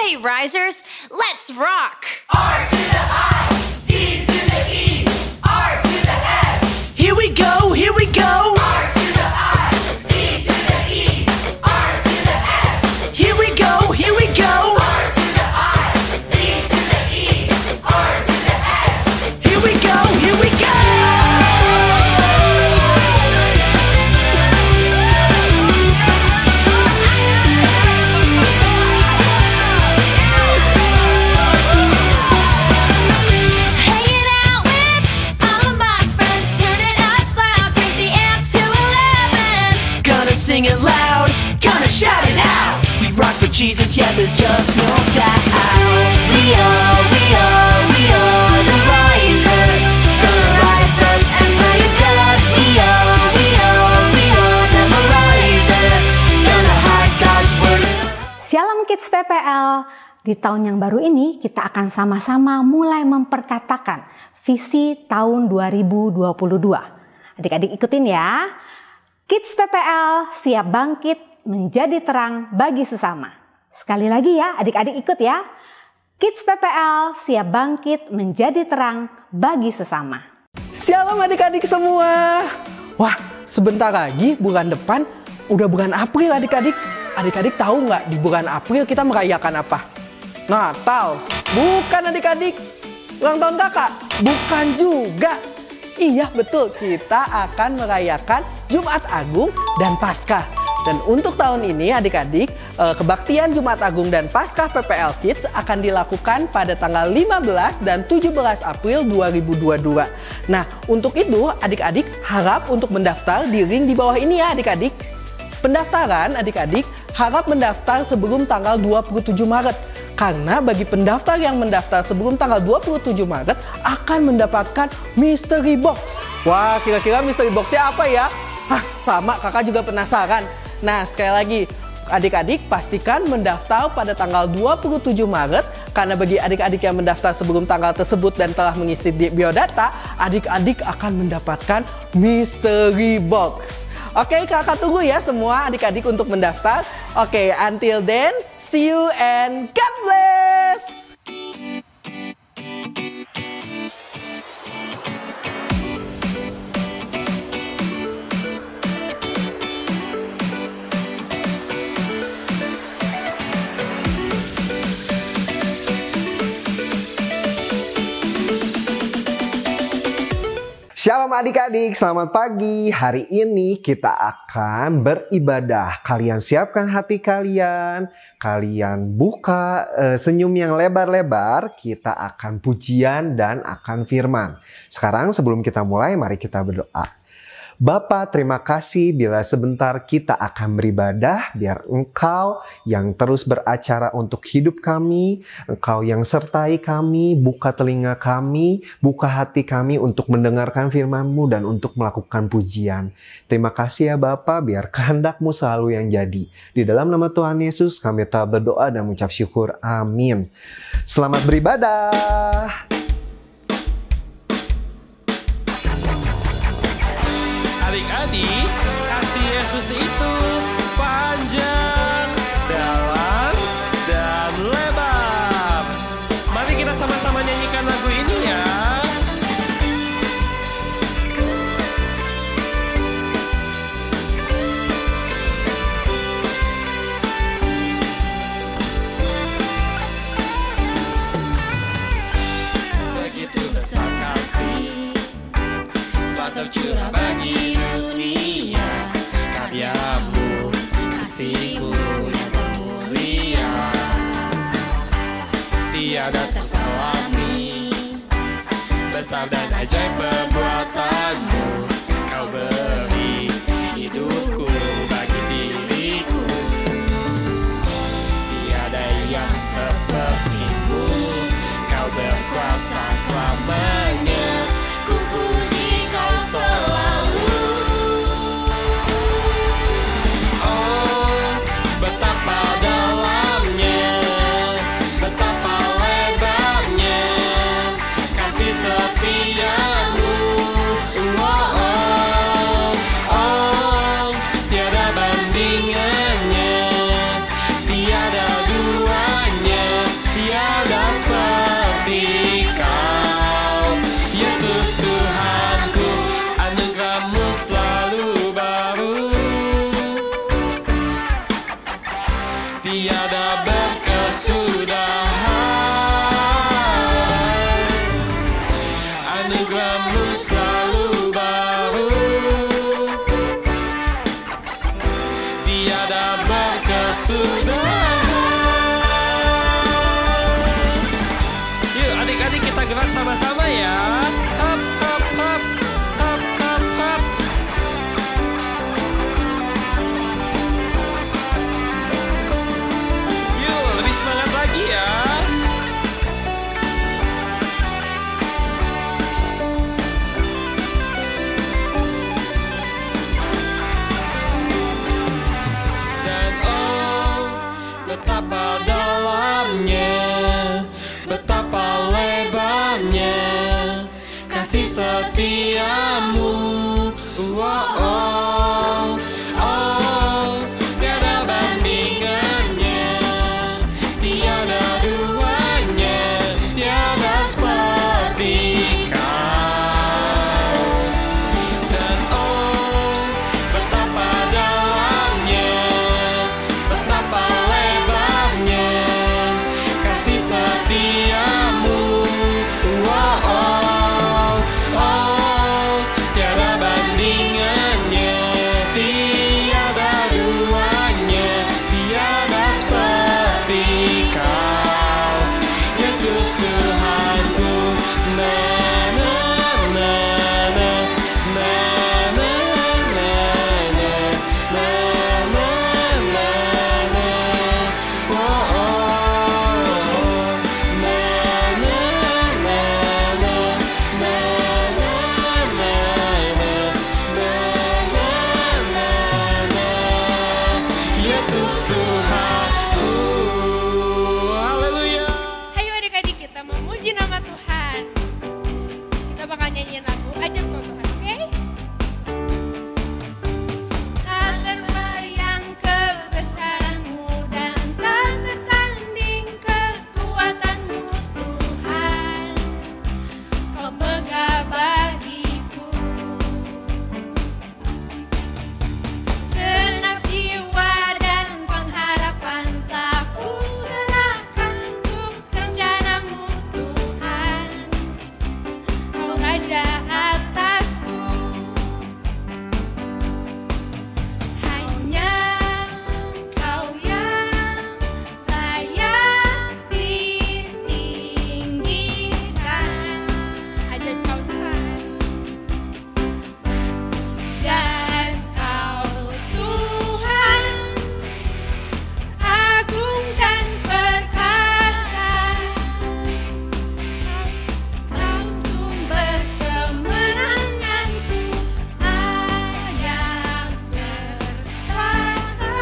Okay, risers, let's rock! R to the I, Z to the E, R to the S. Here we go, here we go. R to the I, Z to the E, R to the S. Here we go, here we go. R to the I, Z to the E, R to the S. Here we go, here we go. Sing it loud, gonna shout it out. We rock for Jesus, yeah, there's just no doubt. We are the risers. Gonna rise up and praise God. We are the risers. Gonna hide God's word. Shalom Kids PPL. Di tahun yang baru ini kita akan sama-sama mulai memperkatakan visi tahun 2022. Adik-adik ikutin ya. Kids PPL siap bangkit menjadi terang bagi sesama. Sekali lagi ya, adik-adik ikut ya. Kids PPL siap bangkit menjadi terang bagi sesama. Shalom adik-adik semua. Wah, sebentar lagi bulan depan udah bulan April adik-adik. Adik-adik tahu nggak di bulan April kita merayakan apa? Natal. Bukan adik-adik. Ulang tahun kakak? Bukan juga. Iya betul, kita akan merayakan Jumat Agung dan Paskah. Dan untuk tahun ini adik-adik, kebaktian Jumat Agung dan Paskah PPL Kids akan dilakukan pada tanggal 15 dan 17 April 2022. Nah, untuk itu adik-adik harap untuk mendaftar di link di bawah ini ya adik-adik. Pendaftaran adik-adik harap mendaftar sebelum tanggal 27 Maret. Karena bagi pendaftar yang mendaftar sebelum tanggal 27 Maret akan mendapatkan mystery box. Wah, kira-kira mystery boxnya apa ya? Hah, sama kakak juga penasaran. Nah, sekali lagi, adik-adik pastikan mendaftar pada tanggal 27 Maret. Karena bagi adik-adik yang mendaftar sebelum tanggal tersebut dan telah mengisi biodata, adik-adik akan mendapatkan mystery box. Oke, kakak tunggu ya semua adik-adik untuk mendaftar. Oke, until then, see you and God bless! Shalom adik-adik, selamat pagi. Hari ini kita akan beribadah. Kalian siapkan hati kalian. Kalian buka senyum yang lebar-lebar. Kita akan pujian dan akan firman. Sekarang sebelum kita mulai, mari kita berdoa. Bapa, terima kasih bila sebentar kita akan beribadah, biar Engkau yang terus beracara untuk hidup kami, Engkau yang sertai kami, buka telinga kami, buka hati kami untuk mendengarkan firman-Mu dan untuk melakukan pujian. Terima kasih ya Bapa, biar kehendak-Mu selalu yang jadi. Di dalam nama Tuhan Yesus kami telah berdoa dan mengucap syukur. Amin. Selamat beribadah. Adik-adik, kasih Yesus itu panjang, dalam, dan lebar. Mari kita sama-sama nyanyikan lagu ini ya. Begitu besar kasih Tuhan tercurah bagi dunia, karya-Mu, kasih-Mu yang termulia, tiada tersalami, besar dan ajaib perbuatan-Mu. Kau beri hidupku bagi diriku, tiada yang seperti-Mu. Kau berkuasa selamanya, ku puji Kau selalu. Oh, betapa dalamnya, betapa lebarnya kasih setia-Mu. Oh, tiada berkesudahan. Anugerah-Mu selalu baru, tiada berkesudahan. Yuk adik-adik kita gerak sama-sama ya. Hop hop hop, hop hop hop. Yuk lebih semangat lagi ya. Dan oh, betapa dalamnya, betapa lebarnya kasih setiamu. Oh, oh, oh, tiada bandingannya, tiada duanya, tiada seperti Kau. Dan oh, betapa dalamnya, betapa lebarnya kasih setiamu. Oh, oh, oh, tiada bandingannya, tiada duanya, tiada seperti Kau, Yesus Tuhanku. Na na na na, na na na na, na na na na. Oh, oh, na na na na, na na na na, na na na. Yesus Tuhanku. Haleluya. Ayo adik-adik kita memuji nama Tuhan. Kita bakal nyanyiin lagu Ajaib Kau Tuhan, oke? Tak terbayang kebesaran-Mu dan tak tertanding kekuatan-Mu Tuhan. Kau megah bagiku. Genap jiwa dan pengharapan telah ku serahkan untuk rencana-Mu Tuhan. Kau Raja atasku. Hanya Kau yang layak ditinggikan. Ajaib Kau Tuhan. Dan Kau Tuhan, agung dan perkasa. Kau sumber kemenanganku, ayat berkuasa,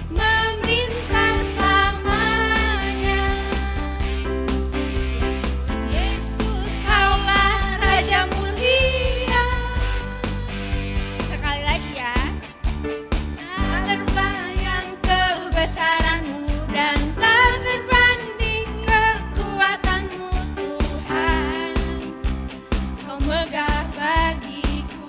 memerintah selamanya. Yesus, Kaulah Raja mulia. Sekali lagi ya. Tak terbayang kebesaran-Mu dan tak terbanding kekuatan-Mu Tuhan. Kau megah bagiku.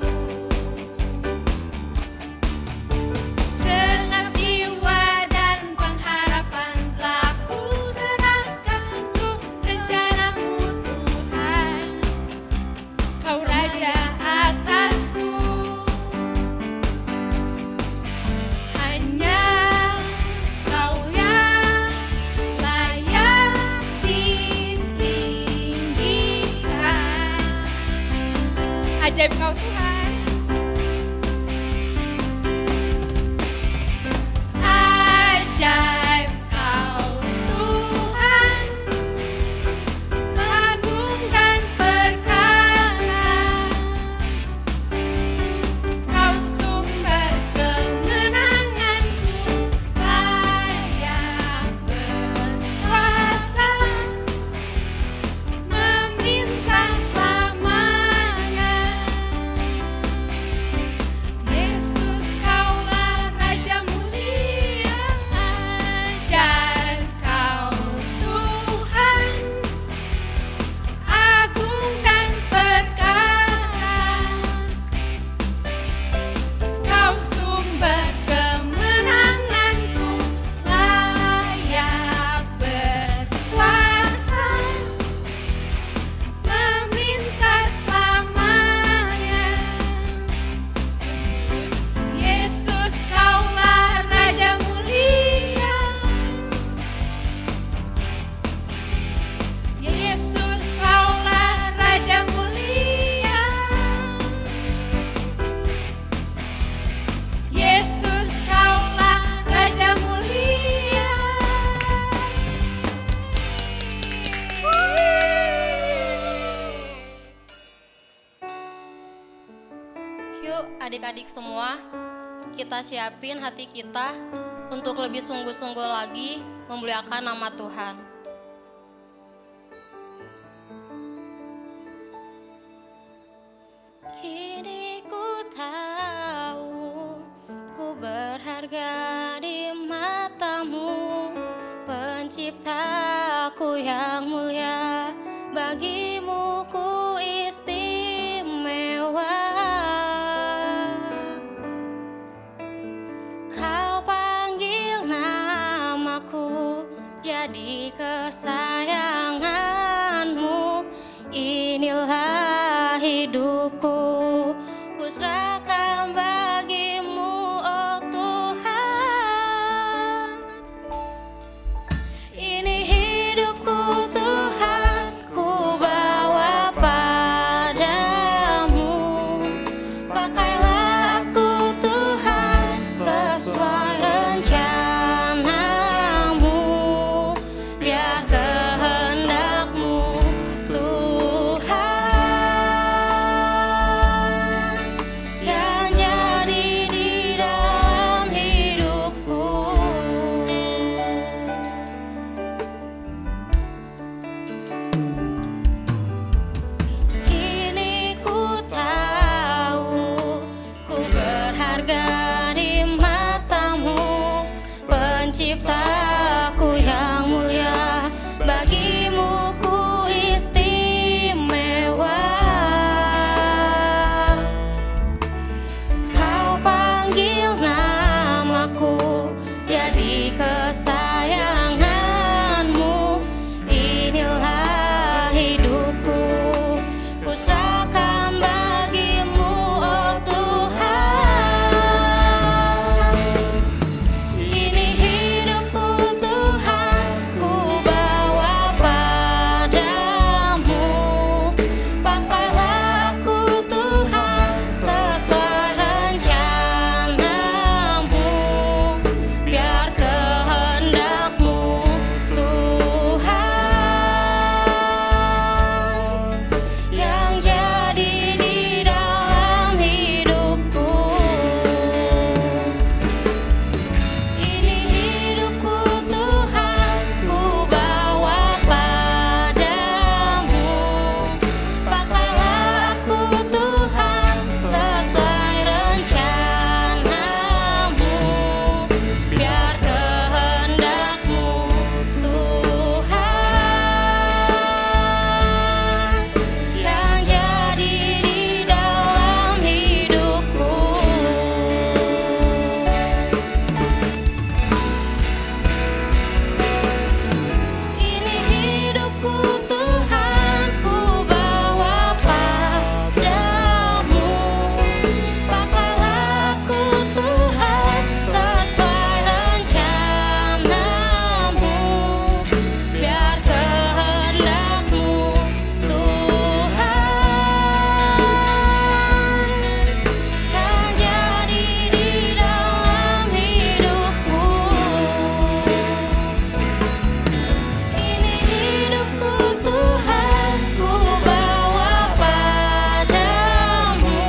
Genap jiwa dan pengharapan telah ku serahkan untuk rencana-Mu Tuhan. Kau Raja atasku. Hanya Kau yang layak ditinggikan. Ajaib Kau Tuhan. Ajaib Kau Tuhan, agung dan perkasa. Kau sumber kemenanganku, layak berkuasa, memerintah selamanya. semua, kita siapin hati kita untuk lebih sungguh-sungguh lagi memuliakan nama Tuhan. Kini ku tahu ku berharga di matamu, Penciptaku yang mulia, bagimu ku istimewa. Kau panggil namaku jadi kesayanganmu. Inilah hidupku, ku serahkan bagimu, oh Tuhan. Ini hidupku Tuhan, ku bawa padamu. Pakailah aku Tuhan sesuai rencanamu, biar kehendakmu Tuhan yang jadi di dalam hidupku. Kini ku tahu ku berharga di matamu, Penciptaku yang mulia, bagimu ku istimewa. Kau panggil namaku jadi kesayanganmu. Inilah hidupku, ku serahkan bagimu, oh Tuhan. Ini hidupku Tuhan, ku bawa padamu. Pakailah aku Tuhan sesuai rencanamu, biar kehendakmu Tuhan yang jadi di dalam hidupku. Ini hidupku Tuhan, ku bawa padamu. Pakailah aku Tuhan sesuai rencanamu, biar kehendakmu Tuhan yang jadi di dalam hidupku. Ini hidupku Tuhan, ku bawa padamu. Pakailah aku Tuhan sesuai rencanamu, biar kehendakmu Tuhan yang jadi di dalam hidupku. Ini hidupku Tuhan, ku bawa padamu.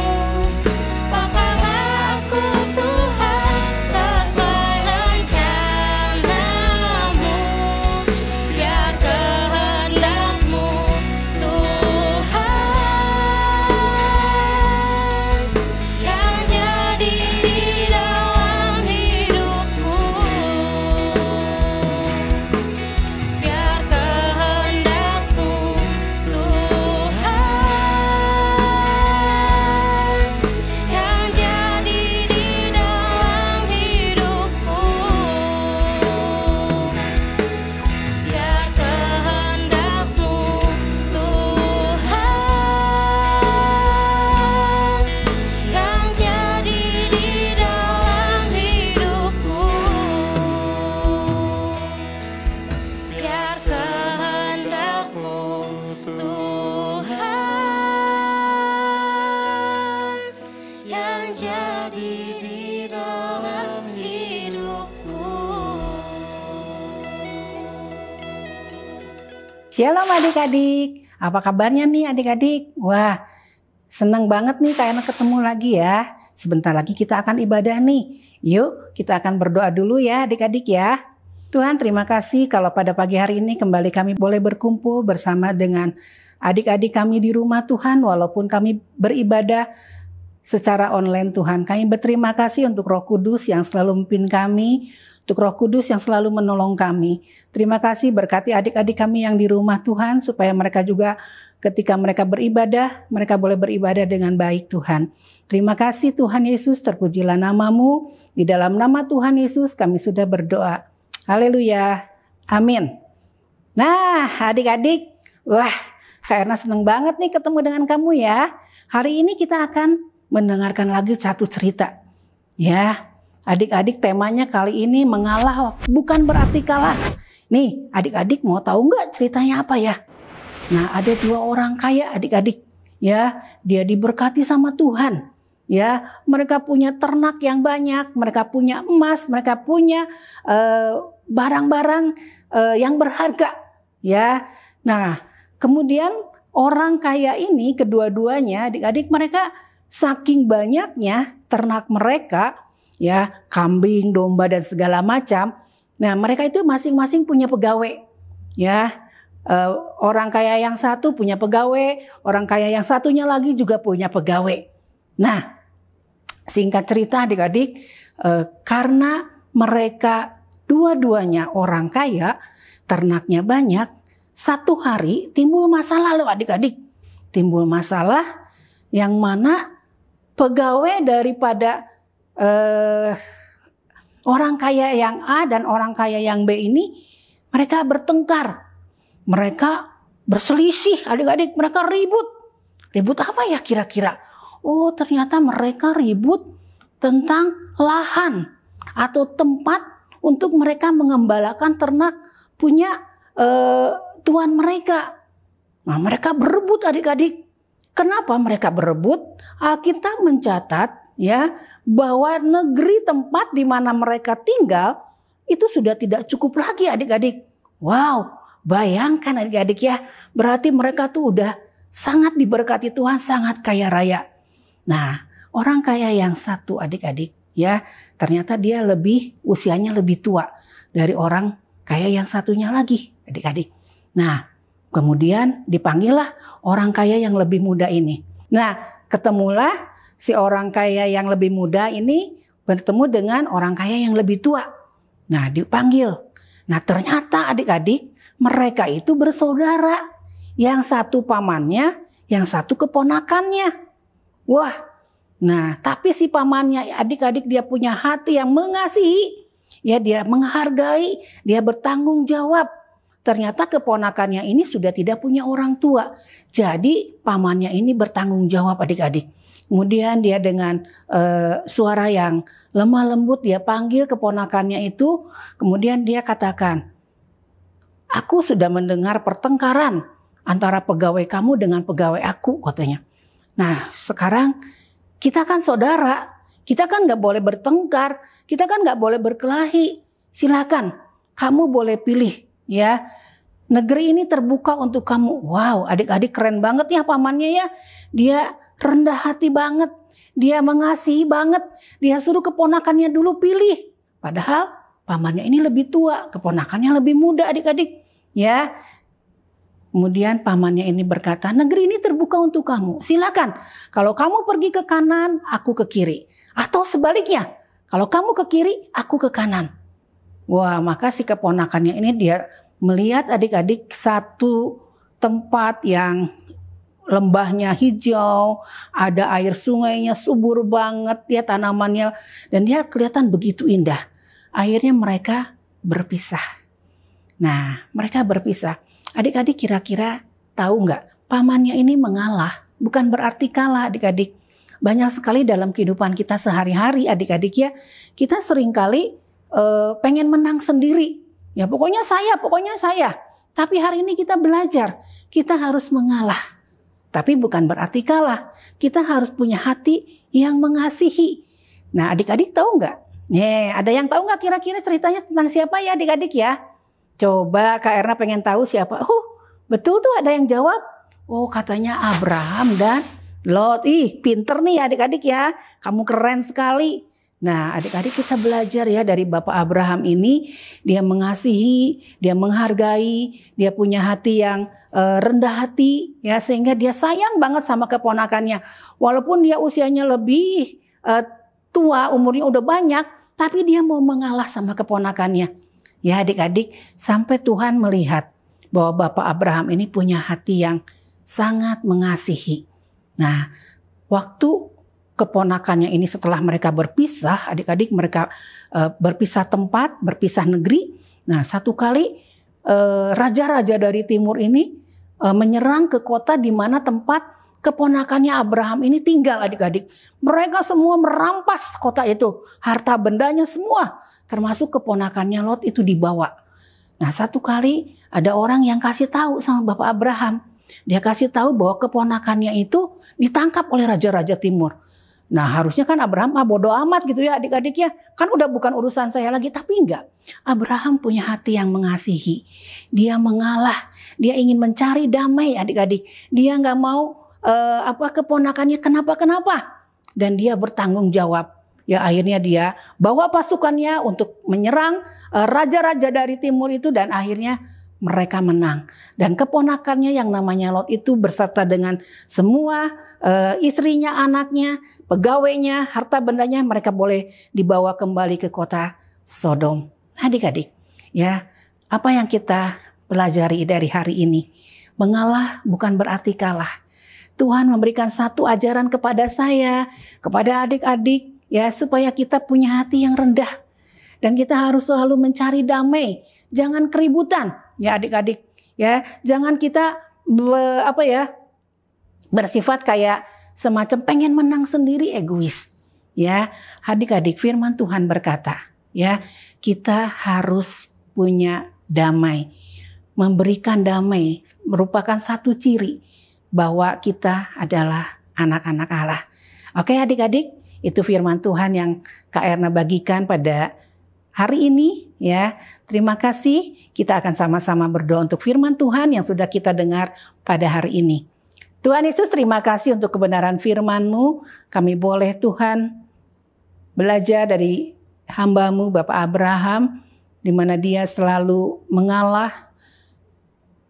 Pakailah aku Tuhan sesuai rencanamu, biar kehendakmu Tuhan yang jadi di dalam hidupku, biar kehendakmu Tuhan yang jadi di dalam hidupku, biar kehendakmu Tuhan yang jadi di dalam hidupku, biar kehendakmu Tuhan yang jadi di dalam hidupku. Shalom adik-adik, apa kabarnya nih adik-adik? Wah, senang banget nih kayaknya ketemu lagi ya. sebentar lagi kita akan ibadah nih. Yuk kita akan berdoa dulu ya adik-adik ya. Tuhan terima kasih kalau pada pagi hari ini kembali kami boleh berkumpul bersama dengan adik-adik kami di rumah Tuhan. Walaupun kami beribadah secara online Tuhan, kami berterima kasih untuk Roh Kudus yang selalu memimpin kami, untuk Roh Kudus yang selalu menolong kami. Terima kasih berkati adik-adik kami yang di rumah Tuhan, supaya mereka juga ketika mereka beribadah, mereka boleh beribadah dengan baik Tuhan. Terima kasih Tuhan Yesus, terpujilah nama-Mu. Di dalam nama Tuhan Yesus kami sudah berdoa. Haleluya. Amin. Nah adik-adik, wah Kak Erna seneng banget nih ketemu dengan kamu ya. Hari ini kita akan mendengarkan lagi satu cerita. Ya, adik-adik temanya kali ini mengalah bukan berarti kalah. Nih adik-adik mau tahu nggak ceritanya apa ya? Nah ada 2 orang kaya adik-adik. Ya, dia diberkati sama Tuhan. Ya, mereka punya ternak yang banyak, mereka punya emas, mereka punya barang-barang yang berharga. Ya, nah kemudian orang kaya ini kedua-duanya adik-adik mereka saking banyaknya ternak mereka, ya kambing, domba dan segala macam. Nah mereka itu masing-masing punya pegawai, ya. Orang kaya yang satu punya pegawai, orang kaya yang satunya lagi juga punya pegawai. Nah, singkat cerita adik-adik, karena mereka dua-duanya orang kaya, ternaknya banyak, satu hari timbul masalah loh adik-adik. Timbul masalah yang mana pegawai daripada orang kaya yang A dan orang kaya yang B ini, mereka bertengkar. Mereka berselisih adik-adik, mereka ribut. Ribut apa ya kira-kira? Oh ternyata mereka ribut tentang lahan atau tempat untuk mereka mengembalakan ternak punya tuan mereka. Nah mereka berebut adik-adik. Kenapa mereka berebut? Alkitab mencatat ya bahwa negeri tempat di mana mereka tinggal itu sudah tidak cukup lagi adik-adik. Wow. Bayangkan adik-adik ya, berarti mereka tuh udah sangat diberkati Tuhan, sangat kaya raya. Nah, orang kaya yang satu adik-adik ya, ternyata dia usianya lebih tua dari orang kaya yang satunya lagi adik-adik. Nah, kemudian dipanggillah orang kaya yang lebih muda ini. Nah, ketemulah si orang kaya yang lebih muda ini bertemu dengan orang kaya yang lebih tua. Nah, dipanggil. Nah, ternyata adik-adik mereka itu bersaudara. Yang satu pamannya, yang satu keponakannya. Wah, nah tapi si pamannya adik-adik dia punya hati yang mengasihi. Ya dia menghargai, dia bertanggung jawab. Ternyata keponakannya ini sudah tidak punya orang tua. Jadi pamannya ini bertanggung jawab adik-adik. Kemudian dia dengan suara yang lemah lembut dia panggil keponakannya itu. Kemudian dia katakan, aku sudah mendengar pertengkaran antara pegawai kamu dengan pegawai aku katanya. Nah sekarang kita kan saudara, kita kan gak boleh bertengkar, kita kan gak boleh berkelahi. Silakan kamu boleh pilih ya. Negeri ini terbuka untuk kamu. Wow adik-adik keren banget ya pamannya ya. Dia rendah hati banget, dia mengasihi banget. Dia suruh keponakannya dulu pilih. Padahal pamannya ini lebih tua, keponakannya lebih muda adik-adik. Ya, kemudian pamannya ini berkata, negeri ini terbuka untuk kamu. Silakan, kalau kamu pergi ke kanan, aku ke kiri. Atau sebaliknya, kalau kamu ke kiri, aku ke kanan. Wah, maka si keponakannya ini dia melihat adik-adik satu tempat yang lembahnya hijau, ada air sungainya subur banget, ya tanamannya, dan dia kelihatan begitu indah. Akhirnya mereka berpisah. Nah, mereka berpisah. Adik-adik kira-kira tahu nggak? Pamannya ini mengalah, bukan berarti kalah adik-adik. Banyak sekali dalam kehidupan kita sehari-hari adik-adik ya, kita seringkali pengen menang sendiri. Ya pokoknya saya. Tapi hari ini kita belajar, kita harus mengalah. Tapi bukan berarti kalah. Kita harus punya hati yang mengasihi. Nah adik-adik tahu nggak? Ada yang tahu nggak kira-kira ceritanya tentang siapa ya adik-adik ya? Coba Kak Erna pengen tahu siapa. Betul tuh ada yang jawab. Oh katanya Abraham dan Lot, pinter nih adik-adik ya. Kamu keren sekali. Nah, adik-adik kita belajar ya dari Bapak Abraham ini. Dia mengasihi, dia menghargai, dia punya hati yang rendah hati ya, sehingga dia sayang banget sama keponakannya. Walaupun dia usianya lebih tua, umurnya udah banyak, tapi dia mau mengalah sama keponakannya. Ya adik-adik, sampai Tuhan melihat bahwa Bapak Abraham ini punya hati yang sangat mengasihi. Nah, waktu keponakannya ini setelah mereka berpisah, adik-adik mereka berpisah tempat, berpisah negeri. Nah, satu kali raja-raja dari timur ini menyerang ke kota di mana tempat keponakannya Abraham ini tinggal adik-adik. Mereka semua merampas kota itu, harta bendanya semua, termasuk keponakannya Lot itu dibawa. Nah, satu kali ada orang yang kasih tahu sama Bapak Abraham. Dia kasih tahu bahwa keponakannya itu ditangkap oleh raja-raja timur. Nah, harusnya kan Abraham bodo amat gitu ya adik-adik ya. Kan udah bukan urusan saya lagi, tapi enggak. Abraham punya hati yang mengasihi. Dia mengalah, dia ingin mencari damai adik-adik. Dia enggak mau keponakannya kenapa-kenapa. Dan dia bertanggung jawab. Ya akhirnya dia bawa pasukannya untuk menyerang raja-raja dari timur itu dan akhirnya mereka menang. Dan keponakannya yang namanya Lot itu beserta dengan semua istrinya, anaknya, pegawainya, harta bendanya mereka boleh dibawa kembali ke kota Sodom. Adik-adik, ya apa yang kita pelajari dari hari ini? Mengalah bukan berarti kalah. Tuhan memberikan satu ajaran kepada saya, kepada adik-adik, ya supaya kita punya hati yang rendah. Dan kita harus selalu mencari damai, jangan keributan, ya adik-adik, ya jangan kita bersifat kayak semacam pengen menang sendiri, egois, ya adik-adik. Firman Tuhan berkata, ya kita harus punya damai, memberikan damai merupakan satu ciri bahwa kita adalah anak-anak Allah. Oke adik-adik, itu firman Tuhan yang Kak Erna bagikan pada hari ini ya. Terima kasih. Kita akan sama-sama berdoa untuk firman Tuhan yang sudah kita dengar pada hari ini. Tuhan Yesus, terima kasih untuk kebenaran firman-Mu. Kami boleh Tuhan belajar dari hamba-Mu Bapak Abraham, di mana dia selalu mengalah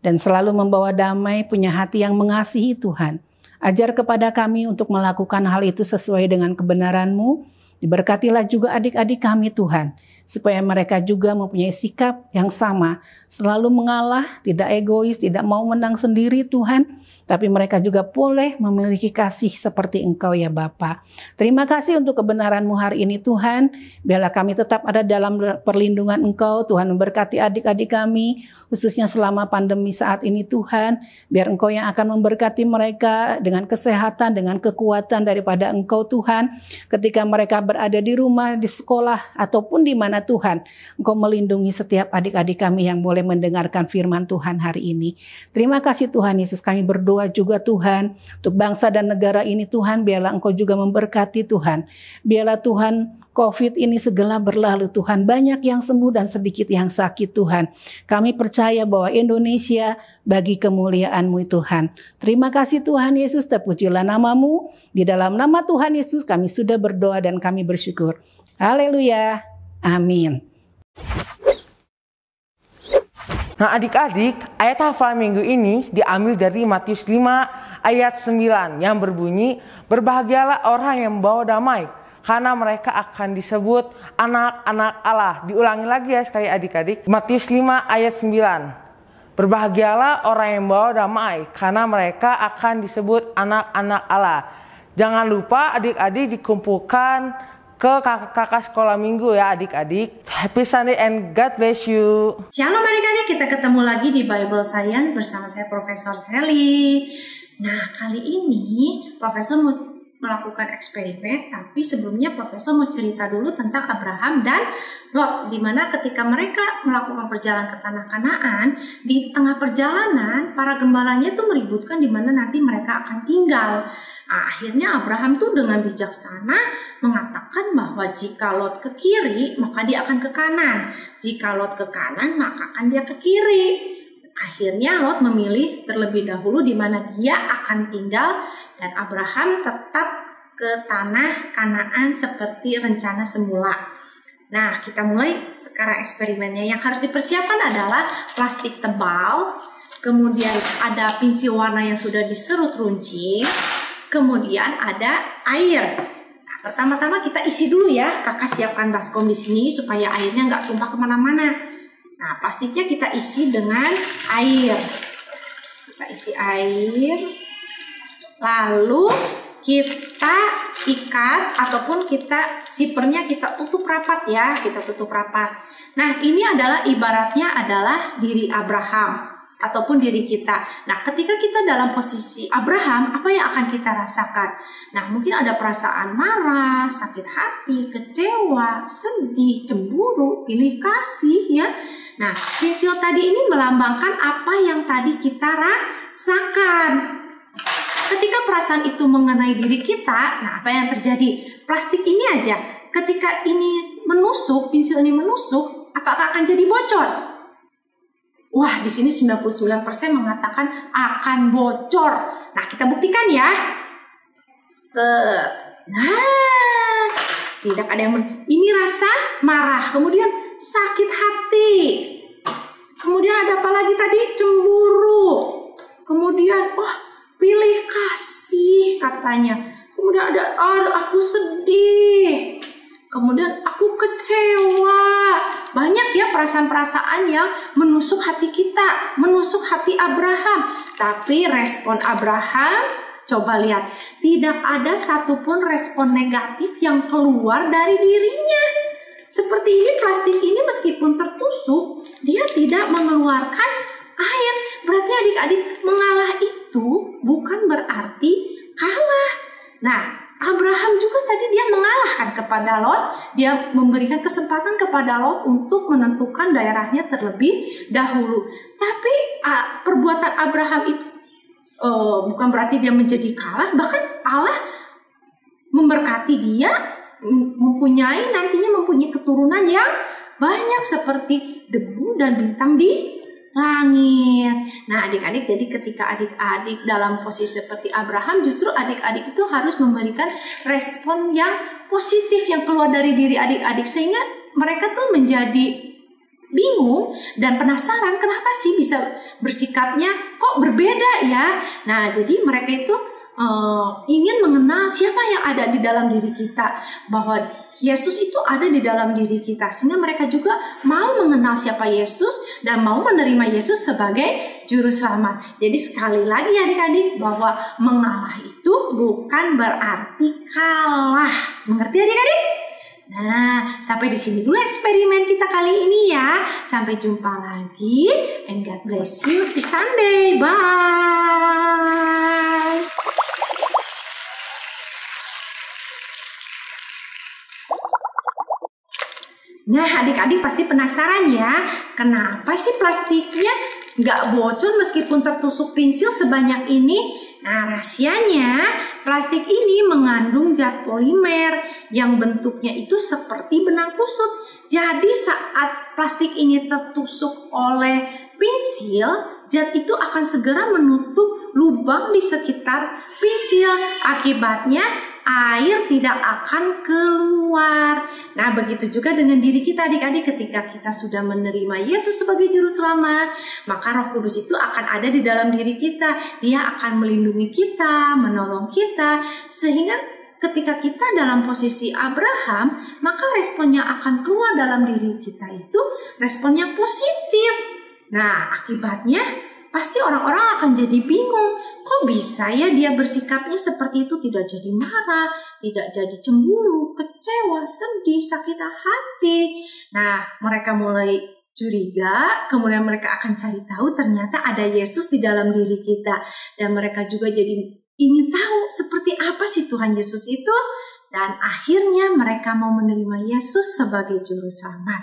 dan selalu membawa damai, punya hati yang mengasihi Tuhan. Ajar kepada kami untuk melakukan hal itu sesuai dengan kebenaran-Mu. Diberkatilah juga adik-adik kami Tuhan, supaya mereka juga mempunyai sikap yang sama, selalu mengalah, tidak egois, tidak mau menang sendiri Tuhan, tapi mereka juga boleh memiliki kasih seperti Engkau ya Bapa. Terima kasih untuk kebenaran-Mu hari ini Tuhan, biarlah kami tetap ada dalam perlindungan Engkau. Tuhan memberkati adik-adik kami, khususnya selama pandemi saat ini Tuhan, biar Engkau yang akan memberkati mereka dengan kesehatan, dengan kekuatan daripada Engkau Tuhan, ketika mereka berada di rumah, di sekolah, ataupun di mana Tuhan, Engkau melindungi setiap adik-adik kami yang boleh mendengarkan firman Tuhan hari ini. Terima kasih Tuhan Yesus, kami berdoa juga Tuhan, untuk bangsa dan negara ini Tuhan, biarlah Engkau juga memberkati Tuhan. Biarlah Tuhan COVID ini segera berlalu Tuhan, banyak yang sembuh dan sedikit yang sakit Tuhan. Kami percaya bahwa Indonesia bagi kemuliaan-Mu Tuhan. Terima kasih Tuhan Yesus, terpujilah nama-Mu. Di dalam nama Tuhan Yesus kami sudah berdoa dan kami bersyukur. Haleluya. Amin. Nah adik-adik, ayat hafal minggu ini diambil dari Matius 5 ayat 9 yang berbunyi, berbahagialah orang yang membawa damai, karena mereka akan disebut anak-anak Allah. Diulangi lagi ya sekali adik-adik. Matius 5 ayat 9. Berbahagialah orang yang membawa damai, karena mereka akan disebut anak-anak Allah. Jangan lupa adik-adik dikumpulkan ke kakak-kakak sekolah minggu ya adik-adik. Happy Sunday and God bless you. Shalom adik-adik, kita ketemu lagi di Bible Science bersama saya Profesor Sally. Nah kali ini Profesor mau melakukan eksperimen, tapi sebelumnya Profesor mau cerita dulu tentang Abraham dan Lot, di mana ketika mereka melakukan perjalanan ke tanah Kanaan, di tengah perjalanan para gembalanya itu meributkan di mana nanti mereka akan tinggal. Nah, akhirnya Abraham tuh dengan bijaksana mengatakan bahwa jika Lot ke kiri, maka dia akan ke kanan. Jika Lot ke kanan, maka akan dia ke kiri. Akhirnya Lot memilih terlebih dahulu di mana dia akan tinggal, dan Abraham tetap ke tanah Kanaan seperti rencana semula. Nah, kita mulai sekarang eksperimennya. Yang harus dipersiapkan adalah plastik tebal, kemudian ada pensil warna yang sudah diserut runcing, kemudian ada air. Nah, pertama-tama kita isi dulu ya. Kakak siapkan baskom di sini supaya airnya nggak tumpah kemana-mana. Nah, plastiknya kita isi dengan air. Kita isi air, lalu kita ikat ataupun kita sipernya kita tutup rapat ya. Kita tutup rapat. Nah, ini adalah ibaratnya adalah diri Abraham ataupun diri kita. Nah, ketika kita dalam posisi Abraham, apa yang akan kita rasakan? Nah, mungkin ada perasaan marah, sakit hati, kecewa, sedih, cemburu, pilih kasih ya. Nah, pensil tadi ini melambangkan apa yang tadi kita rasakan. Ketika perasaan itu mengenai diri kita, nah apa yang terjadi? Plastik ini aja, ketika ini menusuk, pensil ini menusuk, apakah akan jadi bocor? Wah, di sini 99% mengatakan akan bocor. Nah, kita buktikan ya. Nah, tidak ada yang ini rasa marah, kemudian sakit hati, kemudian ada apa lagi tadi? Cemburu, kemudian pilih kasih katanya, kemudian ada aku sedih, kemudian aku kecewa. Banyak ya perasaan-perasaan yang menusuk hati kita, menusuk hati Abraham. Tapi respon Abraham, coba lihat, tidak ada satupun respon negatif yang keluar dari dirinya. Seperti ini, plastik ini meskipun tertusuk, dia tidak mengeluarkan air. Berarti adik-adik, mengalah itu bukan berarti kalah. Nah, Abraham juga tadi dia mengalahkan kepada Lot. Dia memberikan kesempatan kepada Lot untuk menentukan daerahnya terlebih dahulu. Tapi perbuatan Abraham itu bukan berarti dia menjadi kalah. Bahkan Allah memberkati dia, nantinya mempunyai keturunan yang banyak seperti debu dan bintang di langit. Nah, adik-adik, jadi ketika adik-adik dalam posisi seperti Abraham, justru adik-adik itu harus memberikan respon yang positif yang keluar dari diri adik-adik, sehingga mereka tuh menjadi bingung dan penasaran kenapa sih bisa bersikapnya kok berbeda ya. Nah, jadi mereka itu ingin mengenal siapa yang ada di dalam diri kita, bahwa Yesus itu ada di dalam diri kita, sehingga mereka juga mau mengenal siapa Yesus dan mau menerima Yesus sebagai juru selamat. Jadi sekali lagi adik-adik, bahwa mengalah itu bukan berarti kalah. Mengerti adik-adik? Nah, sampai di sini dulu eksperimen kita kali ini ya. Sampai jumpa lagi, and God bless you. Happy Sunday, bye. Nah, adik-adik pasti penasaran ya, kenapa sih plastiknya nggak bocor meskipun tertusuk pensil sebanyak ini? Nah, rahasianya plastik ini mengandung zat polimer yang bentuknya itu seperti benang kusut. Jadi saat plastik ini tertusuk oleh pensil, zat itu akan segera menutup lubang di sekitar pensil. Akibatnya air tidak akan keluar. Nah, begitu juga dengan diri kita adik-adik, ketika kita sudah menerima Yesus sebagai juru selamat, maka Roh Kudus itu akan ada di dalam diri kita. Dia akan melindungi kita, menolong kita, sehingga ketika kita dalam posisi Abraham, maka responnya akan keluar dalam diri kita itu responnya positif. Nah, akibatnya pasti orang-orang akan jadi bingung. Kok bisa ya dia bersikapnya seperti itu, tidak jadi marah, tidak jadi cemburu, kecewa, sedih, sakit hati. Nah, mereka mulai curiga, kemudian mereka akan cari tahu ternyata ada Yesus di dalam diri kita. Dan mereka juga jadi ingin tahu seperti apa sih Tuhan Yesus itu. Dan akhirnya mereka mau menerima Yesus sebagai juru selamat.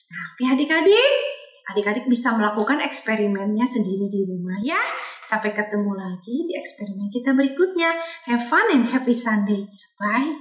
Nah, oke adik-adik. Adik-adik bisa melakukan eksperimennya sendiri di rumah ya. Sampai ketemu lagi di eksperimen kita berikutnya. Have fun and happy Sunday. Bye.